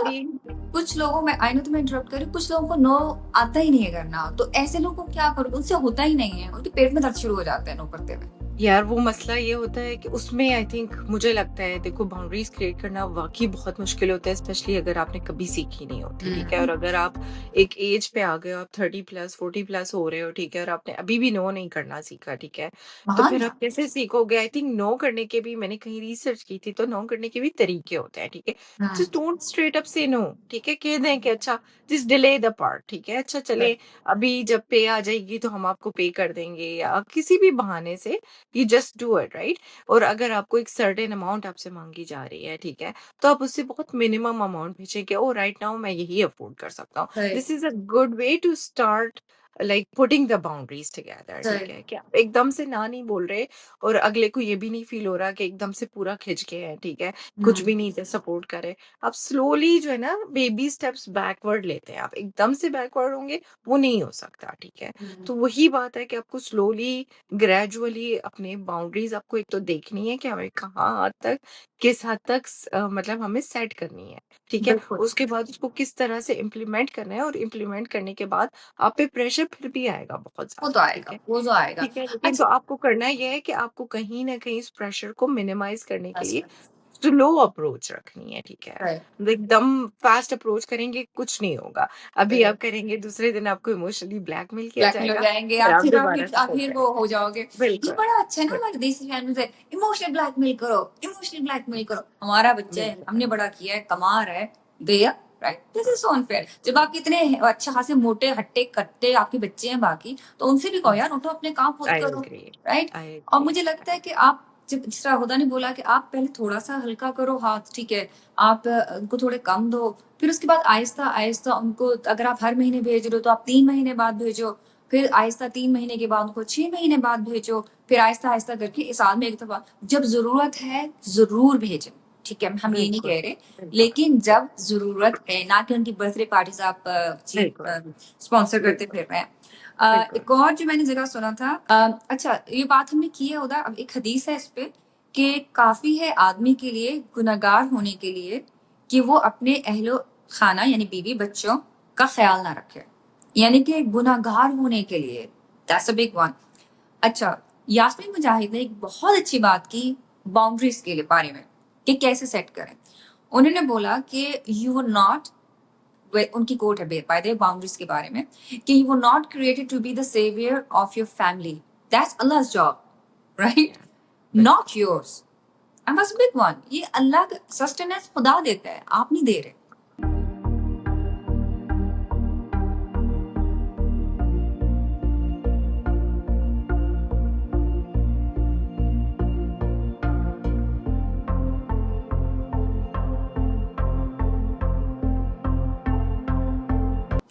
Actually कुछ लोगों में आई नो तुम्हें इंटरप्ट करी, कुछ लोगों को नो आता ही नहीं है करना, तो ऐसे लोगों को क्या करो, उनसे होता ही नहीं है, उनके पेट में दर्द शुरू हो जाता है नो करते हुए। यार वो मसला ये होता है कि उसमें आई थिंक मुझे लगता है देखो बाउंड्रीज क्रिएट करना वाकई बहुत मुश्किल होता है, स्पेशली अगर आपने कभी सीखी नहीं होती, ठीक है। और अगर आप एक एज पे आ गए हो, आप 30+40+ हो रहे हो, ठीक है, और आपने अभी भी नो नहीं करना सीखा, ठीक है, तो हाँ फिर ना। आप कैसे सीखोगे? आई थिंक नो करने के भी, मैंने कहीं रिसर्च की थी, तो नो करने के भी तरीके होते हैं, ठीक है। हाँ जस्ट डोंट स्ट्रेट अप से नो, ठीक है, कह दें कि अच्छा जस्ट डिले द पार्ट, ठीक है, अच्छा चले अभी जब पे आ जाएगी तो हम आपको पे कर देंगे, या किसी भी बहाने से you just do it, right. और अगर आपको एक सर्टेन अमाउंट आपसे मांगी जा रही है, ठीक है, तो आप उससे बहुत मिनिमम अमाउंट भेजें कि ओ राइट नाउ मैं यही अफोर्ड कर सकता हूँ। Right this is a good way to start like putting the boundaries together, ठीक राइट है, कि आप एकदम से ना नहीं बोल रहे और अगले को ये भी नहीं फील हो रहा कि एकदम से पूरा खिंच के है, ठीक है, कुछ भी नहीं सपोर्ट करे। आप स्लोली जो है ना बेबी स्टेप्स बैकवर्ड लेते हैं, आप एकदम से बैकवर्ड होंगे वो नहीं हो सकता, ठीक है। तो वही बात है कि आपको स्लोली ग्रेजुअली अपने बाउंड्रीज आपको एक तो देखनी है कि हमें कहाँ हद तक, किस हद तक मतलब हमें सेट करनी है, ठीक है। बिल्कुल। उसके बाद उसको किस तरह से इम्प्लीमेंट करना है, और इम्प्लीमेंट करने के बाद आप पे प्रेशर फिर भी आएगा बहुत वो तो ज्यादा, ठीक आएगा, है। वो तो आएगा। ठीक है, लेकिन तो अच्छा। आपको करना ये है कि आपको कहीं ना कहीं इस प्रेशर को मिनिमाइज करने के बस लिए बस। स्लो अप्रोच रखनी है, ठीक है। राइट एकदम फास्ट अप्रोच करेंगे कुछ नहीं होगा। अभी आप राइट। करेंगे, दूसरे दिन आपको इमोशनली ब्लैकमेल किया ब्लैकमेल हो जाएगा, जाएंगे फिर आप, आप दोबारा आप सपोर्ट फिर वो करेंगे। हो जाओगे। ये बिल्कुल, बड़ा अच्छा है ना, बिल्कुल, हमारे देसी फैमिली से इमोशनल ब्लैकमेल करो, इमोशनल ब्लैकमेल करो, हमारा बच्चा है, बिल्कुल, हमने बड़ा किया है, कमा रहा है, गया। Right, this is so unfair. जब आप इतने अच्छा खासे मोटे हट्टे कट्टे आपके बच्चे हैं बाकी, तो उनसे भी कहो यार उठो अपने काम खुद आई करो। Agree, right. आई और एग्री, मुझे लगता है कि आप जब जिस तरह हुदा ने बोला कि आप पहले थोड़ा सा हल्का करो हाथ, ठीक है, आप उनको थोड़े कम दो, फिर उसके बाद आहिस्ता आहिस्ता उनको, अगर आप हर महीने भेज रहे हो तो आप 3 महीने बाद भेजो, फिर आहिस्ता 3 महीने के बाद उनको 6 महीने बाद भेजो, फिर आहिस्ता आहिस्ता करके इस साल में एक दफा जब जरूरत है जरूर भेजें। ठीक है, हम ये नहीं बिल्कुल, कह रहे, बिल्कुल, लेकिन जब बिल्कुल, जरूरत है, ना कि उनकी बर्थडे पार्टीज आप बिल्कुल, स्पॉन्सर करते बिल्कुल, फिर रहे हैं। बिल्कुल, एक और जो मैंने जगह सुना था, अच्छा ये बात हमने की है उधर, अब एक हदीस है इस पे कि काफी है आदमी के लिए गुनहगार होने के लिए कि वो अपने अहलो खाना यानी बीवी बच्चों का ख्याल ना रखे, यानी कि गुनहगार होने के लिए, दैट्स अ बिग वन। अच्छा, यास्मीन मुजाहिद ने एक बहुत अच्छी बात की बाउंड्रीज के लिए बारे में कि कैसे सेट करें। उन्होंने बोला कि यू आर नॉट, उनकी कोट है बाय द बाउंड्रीज के बारे में, कि you are not created to be the saviour of your family, that's अल्लाह's जॉब, राइट, बिल्कुल। Not yours. And that's a big one, ये अल्लाह का सस्टेनेंस खुदा देता है, आप नहीं दे रहे।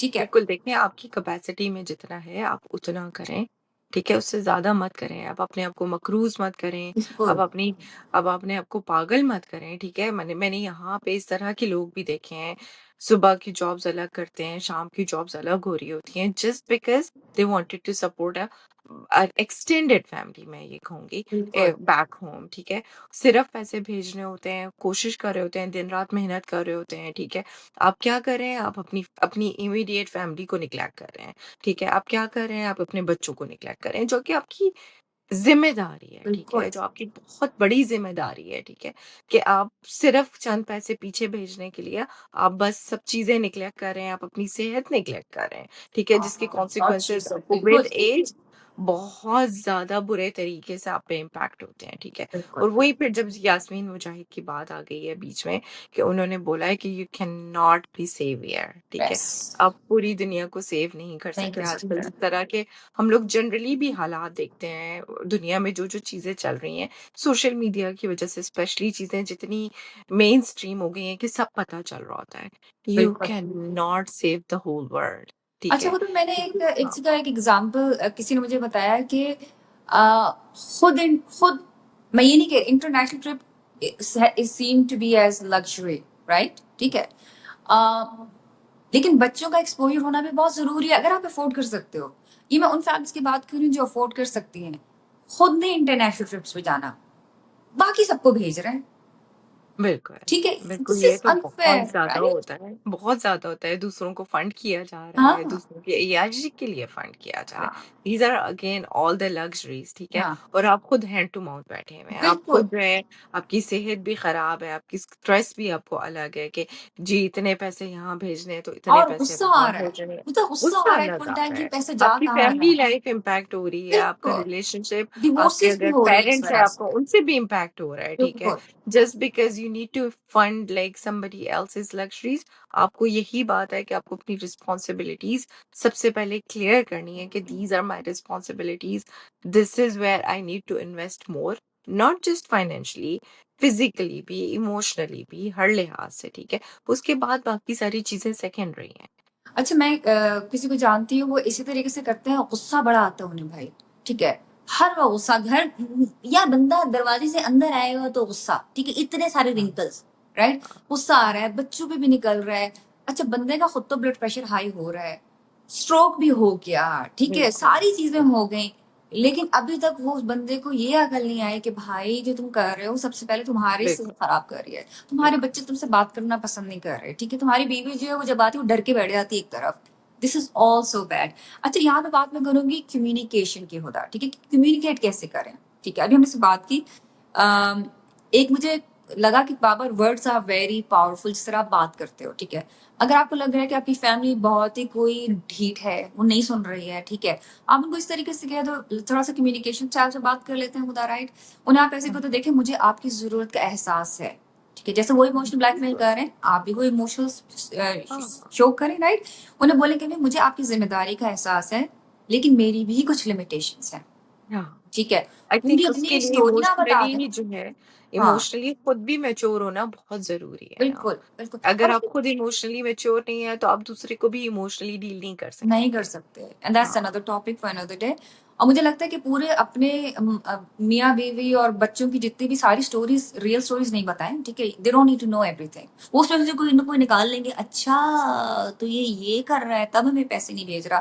ठीक है। बिल्कुल, देखिए आपकी कैपेसिटी में जितना है आप उतना करें, ठीक है? उससे ज़्यादा मत करें। आप अपने आप को मकरूज़ मत करें, बिल्कुल। आप अपनी अब अपने आप को पागल मत करें, ठीक है? मैंने यहाँ पे इस तरह के लोग भी देखे हैं, सुबह की जॉब्स अलग करते हैं, शाम की जॉब्स अलग हो रही होती हैं, just because they wanted to support extended family, मैं ये कहूँगी, बिल्कुल। बैक होम, ठीक है? सिर्फ़ पैसे भेजने होते हैं, कोशिश कर रहे होते हैं, दिन-रात मेहनत कर रहे होते हैं, ठीक है? आप क्या कर रहे हैं? आप अपनी अपनी इमीडिएट फैमिली को निग्लेक्ट कर रहे हैं, ठीक है? आप क्या कर रहे हैं? आप अपने बच्चों को निग्लेक्ट कर रहे हैं, जो कि आपकी ज़िम्मेदारी है, ठीक बिल्कुल। है? जो आपकी बहुत बड़ी ज़िम्मेदारी है, ठीक है? कि आप सिर्फ़ चंद पैसे पीछे भेजने के लिए आप बस सब चीज़ें निग्लेक्ट कर रहे हैं, आप अपनी सेहत निग्लेक्ट कर रहे हैं, ठीक है? जिसके बहुत कॉन्सिक्वेंसेज़ चीज आपको बिल्कुल। विद एज बहुत ज़्यादा बुरे तरीके से आप पे इम्पैक्ट होते हैं, ठीक है? बिल्कुल। और वही फिर जब यास्मीन मुजाहिद की बात आ गई है बीच में कि उन्होंने बोला है कि you can not be saviour, ठीक है? यस। आप पूरी दुनिया को सेव नहीं कर नहीं कर सकते। आजकल सकते। जिस तरह के हम लोग जनरली भी हालात देखते हैं, दुनिया में जो-जो चीज़ें चल रही हैं, सोशल मीडिया की वजह से स्पेशली चीज़ें जितनी मेन स्ट्रीम हो गई हैं कि सब पता चल रहा होता है। यू बिल्कुल। Can not save the whole world, ठीक अच्छा, है? वो तो मैंने एक हाँ, जगह एक एग्जांपल किसी ने मुझे बताया कि खुद मैं ये नहीं कह, international trip is seem to be as luxury, right, ठीक है, अ, लेकिन बच्चों का एक्सपोजर होना भी बहुत जरूरी है अगर आप अफोर्ड कर सकते हो। ये मैं उन फैमिलीज की बात कर रही हूँ जो अफोर्ड कर सकती हैं, खुद ने इंटरनेशनल ट्रिप्स पे जाना, बाकी सबको भेज रहे हैं। बिल्कुल, ठीक है? बिल्कुल, दिस ये इज़ तो बहुत अनफेयर, ज़्यादा राइट? होता है, बहुत ज़्यादा होता है, दूसरों को फंड किया जा रहा है, हाँ, दूसरों के अय्याशी के लिए फंड किया जा रहा है। हाँ, these are again all the luxuries, ठीक है? हाँ, और आप खुद हैंड टू माउथ बैठे हुए हैं, आप बिल्कुल। खुद जो है, आपकी सेहत भी खराब है, आपकी स्ट्रेस भी आपको अलग है कि जी, इतने पैसे यहाँ भेजने हैं, तो इतने और पैसे गुस्सा आ वहाँ रहा है, भेजने हैं। मतलब गुस्सा गुस्सा आ रहा है अलग फुल आ टाइम रहा कि है, पैसे जा आपकी कहाँ रहा फैमिली है। लाइफ़ इम्पैक्ट हो रही है, आपका बिल्कुल, रिलेशनशिप, आपके डिवोर्सेस भी अगर हो रही है इस पेरेंट्स हैं वजह आपको, से। उनसे भी इम्पैक्ट हो रहा है, ठीक है? बिल्कुल, just because you need to fund like somebody else's luxuries, आपको यही बात है कि आपको अपनी रिस्पॉन्सिबिलिटीज़ सबसे पहले क्लियर करनी है कि these are my responsibilities, this is where I need to invest more, not just financially, physically भी, इमोशनली भी, हर लिहाज से, ठीक है? उसके बाद बाकी सारी चीज़ें सेकेंडरी हैं। अच्छा मैं किसी को जानती हूँ वो इसी तरीके से करते हैं, गुस्सा बड़ा आता है उन्हें भाई, ठीक है? हर वक़्त गुस्सा घर या बंदा दरवाज़े से अंदर आएगा तो गुस्सा, ठीक है? इतने सारे हाँ, रिंकल्स, राइट? हाँ, गुस्सा आ रहा है, बच्चों पे भी निकल रहा है। अच्छा बंदे का खुद तो ब्लड प्रेशर हाई हो रहा है, स्ट्रोक भी हो गया, ठीक है? बिल्कुल, सारी चीज़ें हो गई, लेकिन अभी तक वो उस बंदे को ये अकल नहीं आई कि भाई जो तुम कर रहे हो सबसे पहले तुम्हारी सेहत बिल्कुल, खराब कर रही है। तुम्हारे बिल्कुल। बच्चे तुमसे बात करना पसंद नहीं कर रहे, ठीक है? तुम्हारी बीवी जो है वो जब आती है वो डर के बैठ जाती है एक तरफ। This is also bad. अच्छा यहाँ पे बात मैं करूँगी कम्युनिकेशन की होदा, ठीक है? कम्युनिकेट कैसे करें, ठीक है? अभी हमने से बात की अम, एक मुझे लगा कि बाबर वर्ड्स आर वेरी पावरफुल जिस तरह आप बात करते हो, ठीक है? अगर आपको लग रहा है कि आपकी फैमिली बहुत ही कोई ढीठ है, वो नहीं सुन रही है, ठीक है? आप उनको इस तरीके से कह दो, थोड़ा-सा कम्युनिकेशन स्टाइल से बात कर लेते हैं खुदा राइट? उन्हें आप ऐसे कहो तो देखिए मुझे आपकी ज़रूरत का एहसास है, ठीक है? जैसे वो इमोशनल ब्लैकमेल बिल्कुल, कर रहे हैं, आप भी वो इमोशनल हाँ, शो करें राइट? उन्हें बोले कि नहीं मुझे आपकी ज़िम्मेदारी का एहसास है, लेकिन मेरी भी कुछ लिमिटेशंस हैं, हाँ। ठीक है? आई पूरी थिंक उसके अपनी लिए स्टोरी ना बता दें। इमोशनली जो है, हाँ, इमोशनली खुद भी मैच्योर होना बहुत ज़रूरी है यहाँ बिल्कुल, पर। बिल्कुल अगर और आप खुद इमोशनली मैच्योर नहीं है, तो आप दूसरे को भी इमोशनली डील नहीं कर नहीं कर सकेंगे। सकते एंड दैट्स हाँ, another topic for another day. और मुझे लगता है कि पूरे अपने मियाँ बीवी और बच्चों की जितनी भी सारी स्टोरीज रियल स्टोरीज नहीं बताएं, ठीक है? They don't need to know everything. वो उसमें से कोई ना कोई निकाल लेंगे, अच्छा तो ये कर रहा है तब हमें पैसे नहीं भेज रहा।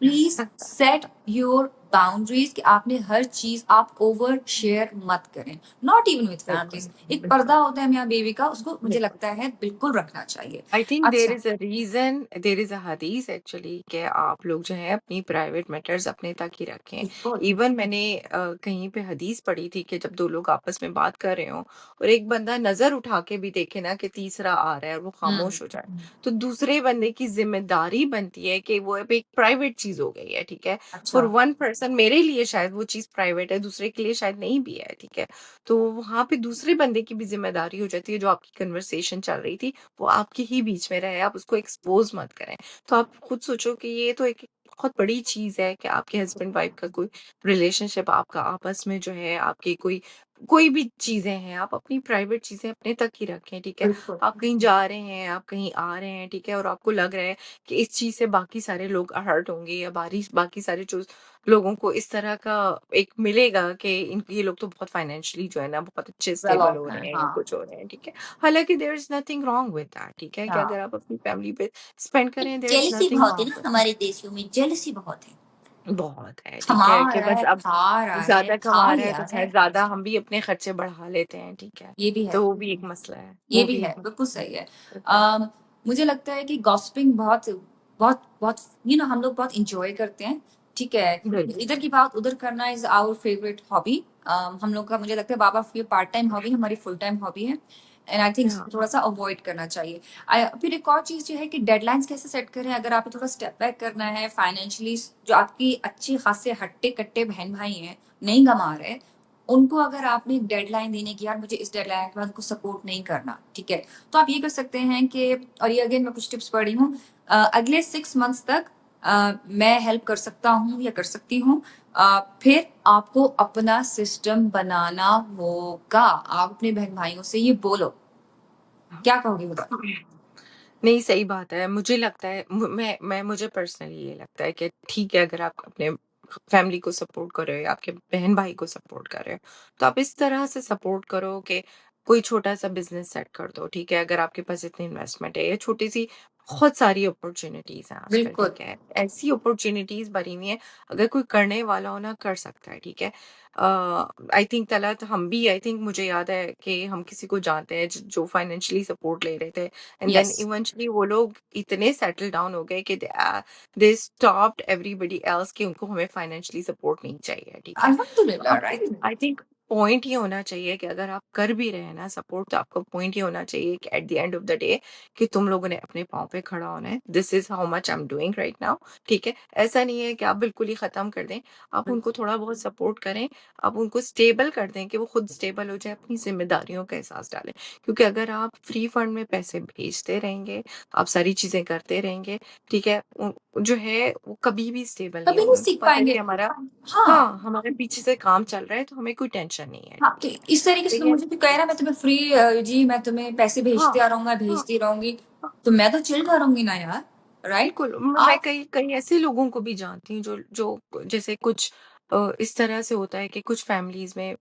प्लीज सेट योर बाउंड्रीज कि आपने हर चीज आप ओवर शेयर मत करें, नॉट इवन विथ बिल्कुल, फैमिलीज। एक बिल्कुल, पर्दा होता है मियाँ बीवी का, उसको मुझे बिल्कुल। लगता है बिल्कुल रखना चाहिए। आई थिंक देयर अच्छा is a reason, there is a हदीस एक्चुअली कि आप लोग जो है अपनी प्राइवेट मैटर्स अपने तक ही रखें। बिल्कुल इवन मैंने कहीं पे हदीस पढ़ी थी कि जब 2 लोग आपस में बात कर रहे हों और एक बंदा नज़र उठा के भी देखे ना कि तीसरा आ रहा है और वो हम्म खामोश हो जाए, तो दूसरे बंदे की ज़िम्मेदारी बनती है कि वो अब एक प्राइवेट चीज़ हो गई है, ठीक है? अच्छा फॉर वन पर्सन मेरे लिए शायद वो चीज़ प्राइवेट है, दूसरे के लिए शायद नहीं भी है, ठीक है? तो वहाँ पे दूसरे बंदे की भी ज़िम्मेदारी हो जाती है, जो आपकी कन्वर्सेशन चल रही थी वो आपके ही बीच में रहे, आप उसको एक्सपोज़ मत करें। तो आप खुद सोचो कि ये तो एक बहुत बड़ी चीज़ है कि आपके हस्बैंड-वाइफ का कोई रिलेशनशिप आपका आपस में जो है, आपकी कोई कोई भी चीज़ें हैं, आप अपनी प्राइवेट चीज़ें अपने तक ही रखें, ठीक है? बिल्कुल आप कहीं जा रहे हैं, आप कहीं आ रहे हैं, ठीक है? और आपको लग रहा है कि इस चीज़ से बाकी सारे लोग हर्ट होंगे या बाकी सारे जो लोगों को इस तरह का एक मिलेगा कि इन ये लोग तो बहुत फाइनेंशियली जो है ना बहुत अच्छे वेल स्टेबल ऑफ हो है रहे हैं या हाँ कुछ हो रहे हैं, ठीक है? हालाँकि there is nothing wrong with that, ठीक है? कि अगर हाँ आप अपनी फैमिली पे स्पेंड एक करें, देयर इज़ जेलसी नथिंग बहुत है रॉन्ग ना विद हमारे देशों में, जेलसी बहुत है। दैट। बहुत है, ठीक कमा है? कि रहा बस है, अब खा रहा है, ज़्यादा खा कमा रहा है लिया तो है। शायद ज़्यादा हम भी अपने खर्चे बढ़ा लेते हैं, ठीक है? ये भी है, तो वो भी एक मसला है, ये वो भी भी है, एक बिल्कुल मसला है। सही है। बिल्कुल। मुझे लगता है कि गॉसिपिंग बहुत बहुत बहुत हम लोग बहुत एन्जॉय करते हैं, ठीक है? बिल्कुल। इधर की बात उधर करना इज़ आवर फेवरेट हॉबी। हम लोग का मुझे लगता है बाबा ये पार्ट टाइम हॉबी हमारी फुल टाइम हॉबी है एंड आई थिंक हाँ, इसको थोड़ा-सा अवॉइड करना चाहिए। फिर एक और चीज़ जो है कि डेडलाइन्स कैसे सेट करें अगर आपको थोड़ा स्टेप बैक करना है फाइनेंशियली जो आपकी अच्छे खासे हट्टे-कट्टे बहन-भाई हैं, नहीं कमा रहे, उनको अगर आपने एक डेडलाइन देने की यार मुझे इस डेडलाइन के बाद उनको सपोर्ट नहीं करना, ठीक है? तो आप ये कर सकते हैं कि और ये अगेन मैं कुछ टिप्स पढ़ रही हूँ अगले 6 मंथ्स तक मैं हेल्प कर सकता हूँ या कर सकती हूँ। फिर आपको अपना सिस्टम बनाना होगा। आप अपने बहन-भाइयों से ये बोलो। हाँ। क्या कहोगे उधर? नहीं, सही बात है। मुझे लगता है मैं मुझे पर्सनली ये लगता है कि ठीक है अगर आप अपने फैमिली को सपोर्ट कर रहे हो या आपके बहन-भाई को सपोर्ट कर रहे हो, तो आप इस तरह से सपोर्ट करो कि कोई छोटा-सा बिज़नेस सेट कर दो, ठीक है? अगर आपके पास इतनी इन्वेस्टमेंट है या छोटी-सी बहुत सारी अपॉर्च्युनिटीज़ हैं आजकल, बिल्कुल। ठीक है? ऐसी अपॉर्च्युनिटीज़ भरी हुई हैं, अगर कोई करने वाला हो ना, कर सकता है, ठीक है? आई थिंक तलत हम भी आई थिंक मुझे याद है कि हम किसी को जानते हैं जो फाइनेंशियली सपोर्ट ले रहे थे एंड देन यस। इवेंचुअली वो लोग इतने सेटल डाउन हो गए कि दे स्टॉप्ड एवरीबॉडी एल्स कि उनको हमें फाइनेंशियली सपोर्ट नहीं चाहिए, ठीक है? अल्हम्दुलिल्लाह, अब राइट? आई थिंक पॉइंट ये होना चाहिए कि अगर आप कर भी रहे हैं ना सपोर्ट, तो आपका पॉइंट ये होना चाहिए कि at the end of the day कि तुम लोगों ने अपने पाँव पे खड़ा होना है। This is how much I am doing right now, ठीक है? ऐसा नहीं है कि आप बिल्कुल ही ख़त्म कर दें। आप उनको थोड़ा बहुत सपोर्ट करें, आप उनको स्टेबल कर दें कि वो खुद स्टेबल हो जाए, अपनी ज़िम्मेदारियों का एहसास डालें। क्योंकि अगर आप फ्री फंड में पैसे भेजते रहेंगे, आप सारी चीज़ें करते रहेंगे, ठीक है? जो है वो कभी भी स्टेबल नहीं कभी होगा। नहीं उनको सीख पता है पाएँगे। कि हमारा हाँ। हाँ, हमारे पीछे से काम चल रहा है तो हमें कोई टेंशन नहीं है, हाँ, ठीक तो है? इस तरीके से तो लेकिन मुझे भी कह रहा है मैं तुम्हें फ्री जी मैं तुम्हें पैसे हाँ, भेजते रहूँगा, हाँ, भेजती रहूँगी, हाँ, तो मैं तो चिल करूँगी ना यार, राइट? बिल्कुल। मैं आप कई कई ऐसे लोगों को भी जानती हूँ जो जो जैसे कुछ इस तरह से होता है कि कुछ फैमिलीज़ में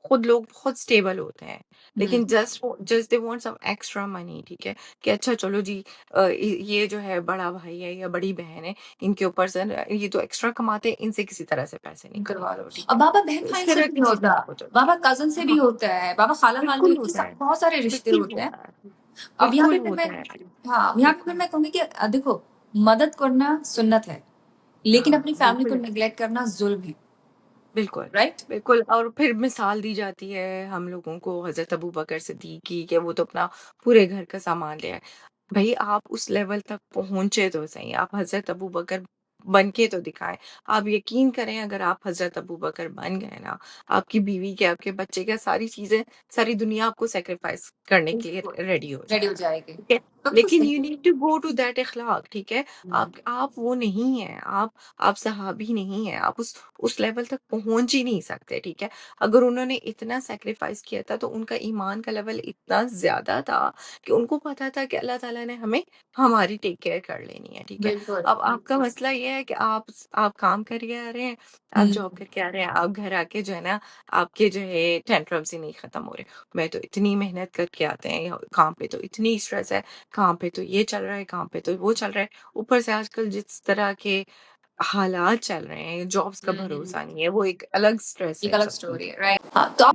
खुद लोग बहुत स्टेबल होते हैं, हुँ, लेकिन just they want some extra money, ठीक है? कि अच्छा चलो जी, ये जो है बड़ा भाई है या बड़ी बहन है, इनके ऊपर से न ये तो एक्स्ट्रा कमाते हैं, इनसे किसी तरह से पैसे निकलवा करवा लो, लो। ठीक अब है? बाबा तो इस बहन-भाई से तरह भी की चीज़ें होता, बहुत होती बाबा हैं। कज़न से भी हाँ, होता है, बाबा खाला-खाला बिल्कुल की होता स है, बहुत सारे रिश्ते बिल्कुल होते हैं। होता है, अब यहाँ बिल्कुल पे फिर मैं होता है, हाँ, यहाँ पे फिर बिल्कुल। मैं कहूँगी कि देखो मदद करना सुन्नत है, लेकिन हाँ, अपनी फैमिली को बिल्कुल। नेग्लेक्ट करना ज़ुल्म है, बिल्कुल, राइट? बिल्कुल। और फिर मिसाल दी जाती है हम लोगों को हज़रत अबू बकर सिद्दीक़ की कि वो तो अपना पूरे घर का सामान ले आए। भई आप उस लेवल तक पहुँचे तो सही, आप हज़रत अबू बकर बन के तो दिखाएँ। आप यकीन करें अगर आप हज़रत अबू बकर बन गए ना, आपकी बीवी के, आपके बच्चे के सारी चीज़ें, सारी दुनिया आपको सैक्रिफ़ाइस करने के लिए बिल्कुल, रेडी हो रेडी हो जाएगी। जाएगी। ठीक है? बिल्कुल लेकिन सही। You need to go to that इख़लाक़, ठीक है? हुँ, आप वो नहीं हैं, आप सहाबी नहीं हैं, आप उस लेवल तक पहुँच ही नहीं सकते, ठीक है? अगर उन्होंने इतना सैक्रिफ़ाइस किया था, तो उनका ईमान का लेवल इतना ज़्यादा था कि उनको पता था कि अल्लाह ताला ने हमें हमारी टेक केयर कर लेनी है, ठीक है? बिल्कुल। अब आपका मसला ये है कि आप काम करके आ रहे हैं, आप हुँ, जॉब करके आ रहे हैं, आप घर आके जो है ना, आपके जो है टेंट्रम्स ही नहीं खत्म हो रहे। मैं तो इतनी मेहनत करके आते हैं, काम पे तो इतनी स्ट्रेस है, काम पे तो ये चल रहा है, काम पे तो वो चल रहा है। ऊपर से आजकल जिस तरह के हालात चल रहे हैं, जॉब्स का हुँ, हुँ। भरोसा नहीं है, वो एक अलग स्ट्रेस एक है अलग सबकी। स्टोरी है, राइट? हाँ, तो